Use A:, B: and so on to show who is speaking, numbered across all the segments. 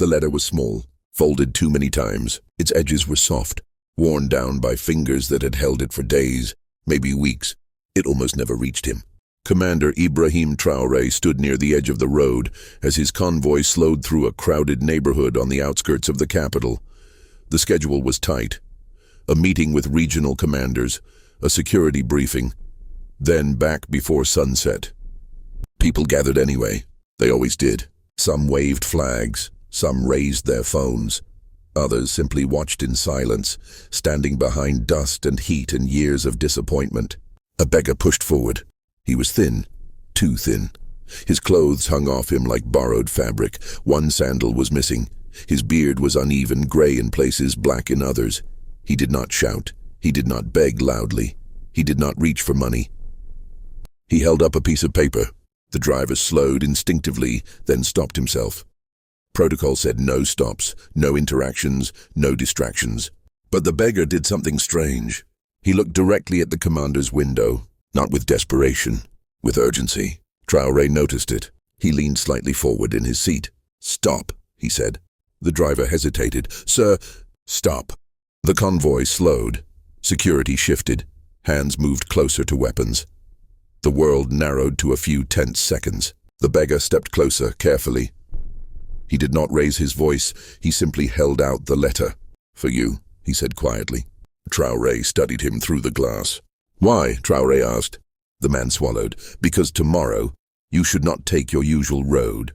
A: The letter was small, folded too many times. Its edges were soft, worn down by fingers that had held it for days, maybe weeks. It almost never reached him. Commander Ibrahim Traoré stood near the edge of the road as his convoy slowed through a crowded neighborhood on the outskirts of the capital. The schedule was tight. A meeting with regional commanders, a security briefing, then back before sunset. People gathered anyway. They always did. Some waved flags, some raised their phones. Others simply watched in silence, standing behind dust and heat and years of disappointment. A beggar pushed forward. He was thin, too thin. His clothes hung off him like borrowed fabric. One sandal was missing. His beard was uneven, gray in places, black in others. He did not shout. He did not beg loudly. He did not reach for money. He held up a piece of paper. The driver slowed instinctively, then stopped himself. Protocol said no stops, no interactions, no distractions. But the beggar did something strange. He looked directly at the commander's window, not with desperation, with urgency. Traoré noticed it. He leaned slightly forward in his seat. "Stop," he said. The driver hesitated. "Sir, stop." The convoy slowed. Security shifted. Hands moved closer to weapons. The world narrowed to a few tense seconds. The beggar stepped closer, carefully. He did not raise his voice. He simply held out the letter. "For you," he said quietly. Traoré studied him through the glass. "Why?" Traoré asked. The man swallowed. "Because tomorrow, you should not take your usual road."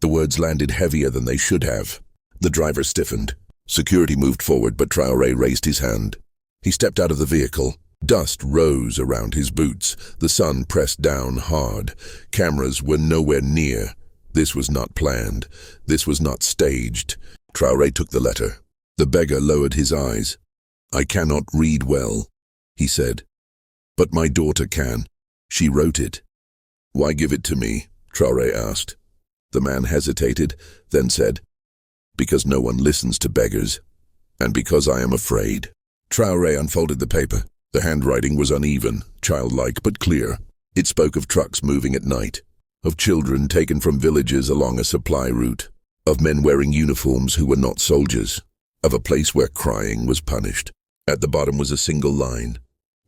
A: The words landed heavier than they should have. The driver stiffened. Security moved forward, but Traoré raised his hand. He stepped out of the vehicle. Dust rose around his boots. The sun pressed down hard. Cameras were nowhere near. This was not planned. This was not staged. Traoré took the letter. The beggar lowered his eyes. "I cannot read well," he said. "But my daughter can. She wrote it." "Why give it to me?" Traoré asked. The man hesitated, then said, "Because no one listens to beggars, and because I am afraid." Traoré unfolded the paper. The handwriting was uneven, childlike, but clear. It spoke of trucks moving at night, of children taken from villages along a supply route, of men wearing uniforms who were not soldiers, of a place where crying was punished. At the bottom was a single line.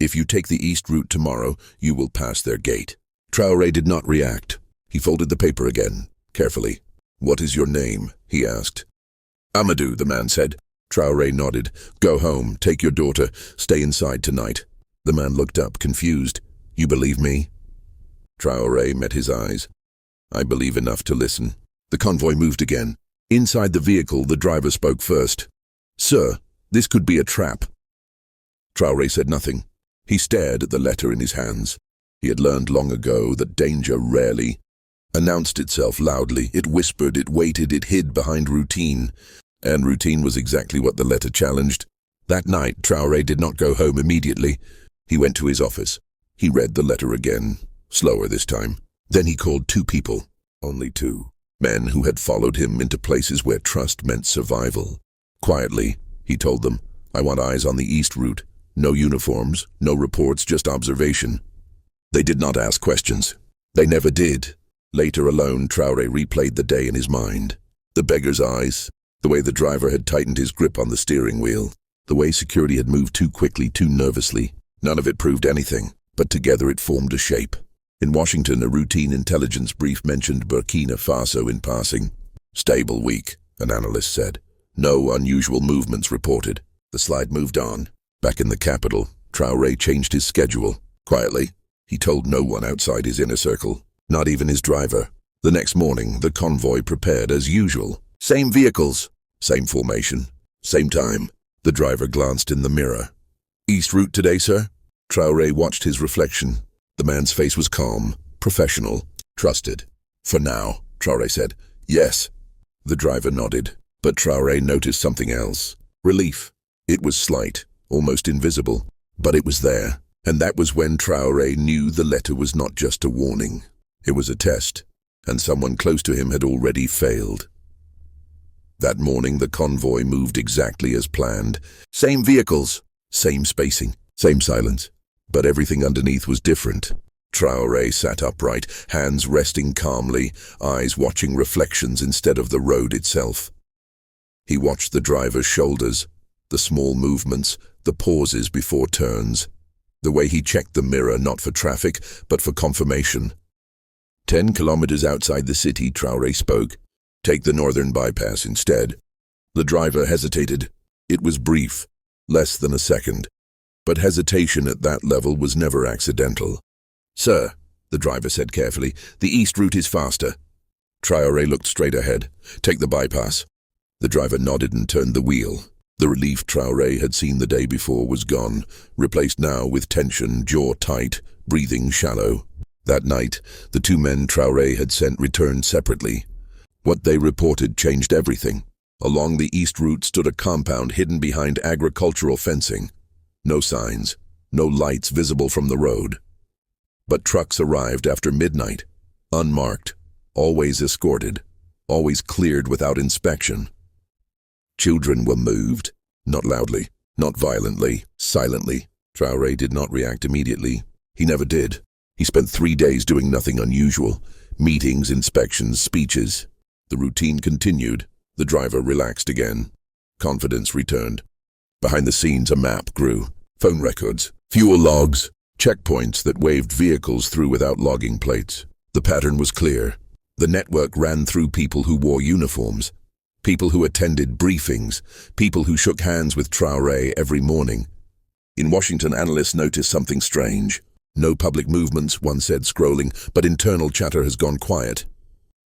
A: "If you take the east route tomorrow, you will pass their gate." Traoré did not react. He folded the paper again, carefully. "What is your name?" he asked. "Amadou," the man said. Traoré nodded. "Go home, take your daughter, stay inside tonight." The man looked up, confused. "You believe me?" Traoré met his eyes. "I believe enough to listen." The convoy moved again. Inside the vehicle, the driver spoke first. "Sir, this could be a trap." Traoré said nothing. He stared at the letter in his hands. He had learned long ago that danger rarely announced itself loudly. It whispered, it waited, it hid behind routine. And routine was exactly what the letter challenged. That night, Traoré did not go home immediately. He went to his office. He read the letter again, slower this time. Then he called two people, only two, men who had followed him into places where trust meant survival. Quietly, he told them, "I want eyes on the east route. No uniforms, no reports, just observation." They did not ask questions. They never did. Later alone, Traoré replayed the day in his mind. The beggar's eyes, the way the driver had tightened his grip on the steering wheel, the way security had moved too quickly, too nervously. None of it proved anything, but together it formed a shape. In Washington, a routine intelligence brief mentioned Burkina Faso in passing. "Stable week," an analyst said. No unusual movements reported. The slide moved on. Back in the capital, Traoré changed his schedule. Quietly, he told no one outside his inner circle, not even his driver. The next morning, the convoy prepared as usual. Same vehicles, same formation, same time. The driver glanced in the mirror. "East route today, sir?" Traoré watched his reflection. The man's face was calm, professional, trusted. "For now," Traoré said. "Yes." The driver nodded, but Traoré noticed something else. Relief. It was slight, almost invisible, but it was there. And that was when Traoré knew the letter was not just a warning. It was a test, and someone close to him had already failed. That morning, the convoy moved exactly as planned. Same vehicles, same spacing, same silence. But everything underneath was different. Traoré sat upright, hands resting calmly, eyes watching reflections instead of the road itself. He watched the driver's shoulders, the small movements, the pauses before turns, the way he checked the mirror not for traffic, but for confirmation. 10 kilometers outside the city, Traoré spoke. Take the northern bypass instead. The driver hesitated. It was brief, less than a second. But hesitation at that level was never accidental. Sir, the driver said carefully, the east route is faster. Traoré looked straight ahead. Take the bypass. The driver nodded and turned the wheel. The relief Traoré had seen the day before was gone, replaced now with tension, jaw tight, breathing shallow. That night, the two men Traoré had sent returned separately. What they reported changed everything. Along the east route stood a compound hidden behind agricultural fencing. No signs, no lights visible from the road. But trucks arrived after midnight, unmarked, always escorted, always cleared without inspection. Children were moved, not loudly, not violently, silently. Traoré did not react immediately. He never did. He spent 3 days doing nothing unusual. Meetings, inspections, speeches. The routine continued. The driver relaxed again. Confidence returned. Behind the scenes, a map grew. Phone records, fuel logs, checkpoints that waved vehicles through without logging plates. The pattern was clear. The network ran through people who wore uniforms, people who attended briefings, people who shook hands with Traoré every morning. In Washington, analysts noticed something strange. No public movements, one said, scrolling, but internal chatter has gone quiet.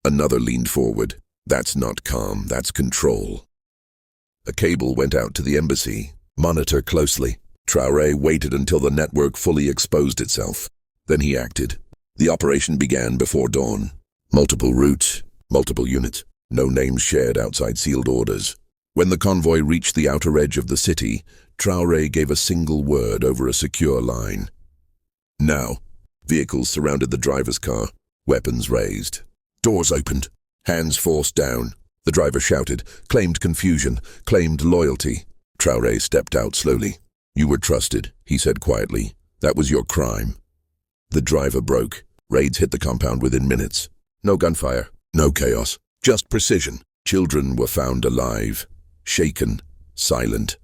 A: Another leaned forward. That's not calm, that's control. A cable went out to the embassy. Monitor closely. Traoré waited until the network fully exposed itself. Then he acted. The operation began before dawn. Multiple routes, multiple units, no names shared outside sealed orders. When the convoy reached the outer edge of the city, Traoré gave a single word over a secure line. Now. Vehicles surrounded the driver's car, weapons raised. Doors opened, hands forced down. The driver shouted, claimed confusion, claimed loyalty. Traoré stepped out slowly. You were trusted, he said quietly. That was your crime. The driver broke. Raids hit the compound within minutes. No gunfire, no chaos, just precision. Children were found alive, shaken, silent,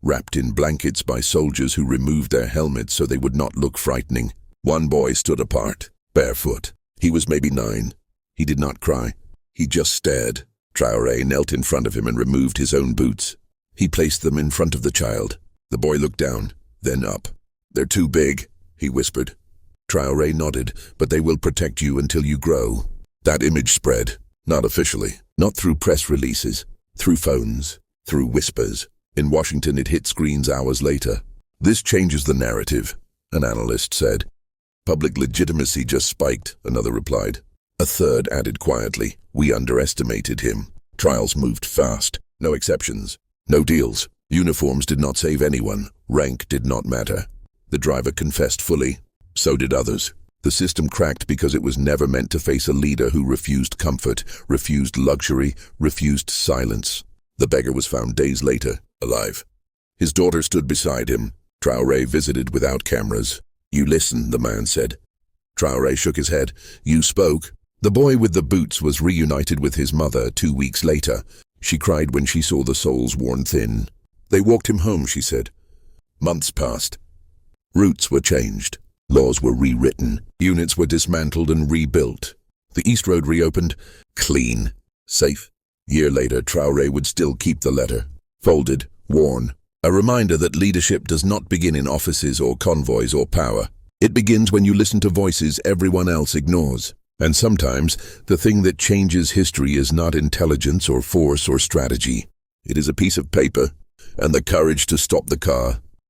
A: wrapped in blankets by soldiers who removed their helmets so they would not look frightening. One boy stood apart, barefoot. He was maybe 9. He did not cry. He just stared. Traoré knelt in front of him and removed his own boots. He placed them in front of the child. The boy looked down, then up. They're too big, he whispered. Traoré nodded, but they will protect you until you grow. That image spread, not officially, not through press releases, through phones, through whispers. In Washington, it hit screens hours later. This changes the narrative, an analyst said. Public legitimacy just spiked, another replied. A third added quietly, we underestimated him. Trials moved fast, no exceptions, no deals. Uniforms did not save anyone, rank did not matter. The driver confessed fully, so did others. The system cracked because it was never meant to face a leader who refused comfort, refused luxury, refused silence. The beggar was found days later, alive. His daughter stood beside him. Traoré visited without cameras. You listened, the man said. Traoré shook his head. You spoke. The boy with the boots was reunited with his mother 2 weeks later. She cried when she saw the soles worn thin. They walked him home, she said. Months passed. Routes were changed. Laws were rewritten. Units were dismantled and rebuilt. The East Road reopened. Clean. Safe. Year later, Traoré would still keep the letter. Folded. Worn. A reminder that leadership does not begin in offices or convoys or power. It begins when you listen to voices everyone else ignores. And sometimes, the thing that changes history is not intelligence or force or strategy. It is a piece of paper and the courage to stop the car,